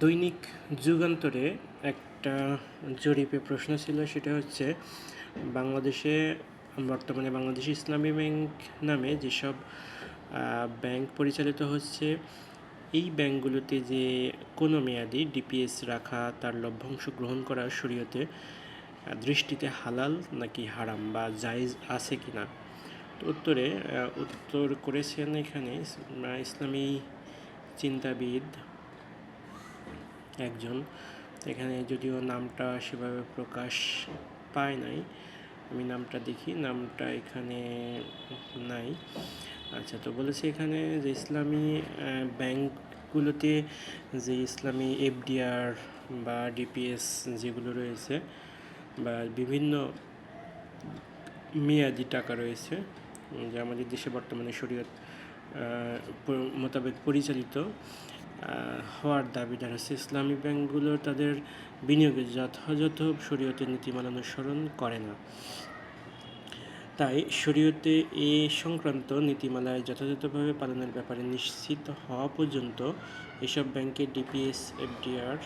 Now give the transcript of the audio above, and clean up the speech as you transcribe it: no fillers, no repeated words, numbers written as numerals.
দৈনিক যুগান্তরে একটা জরিপে প্রশ্ন ছিল, সেটা হচ্ছে বাংলাদেশে বর্তমানে বাংলাদেশ ইসলামী ব্যাংক নামে যেসব ব্যাংক পরিচালিত হচ্ছে, এই ব্যাংকগুলোতে যে কোনো মেয়াদি ডিপিএস রাখা, তার লভ্যাংশ গ্রহণ করা শরীয়তে দৃষ্টিতে হালাল নাকি হারাম বা জায়েজ আছে কি না। তো উত্তর করেছেন এখানে ইসলামী চিন্তাবিদ একজন। এখানে যদিও নামটা সেভাবে প্রকাশ পায় নাই, আমি নামটা দেখি, নামটা এখানে নাই। আচ্ছা, তো বলেছে এখানে যে ইসলামী ব্যাংকগুলোতে যে ইসলামী এফডিআর বা ডিপিএস যেগুলো রয়েছে বা বিভিন্ন মেয়াদি টাকা রয়েছে, যা আমাদের দেশে বর্তমানে শরীয়ত মোতাবেক পরিচালিত হওয়ার দাবিদার হচ্ছে ইসলামী ব্যাংকগুলো তাদের বিনিয়োগে যথাযথ শরীয়তের নীতিমালা অনুসরণ করে না। তাই শরীয়তে এ সংক্রান্ত নীতিমালায় যথাযথভাবে পালনের ব্যাপারে নিশ্চিত হওয়া পর্যন্ত এসব ব্যাংকের ডিপিএস, এফডিআর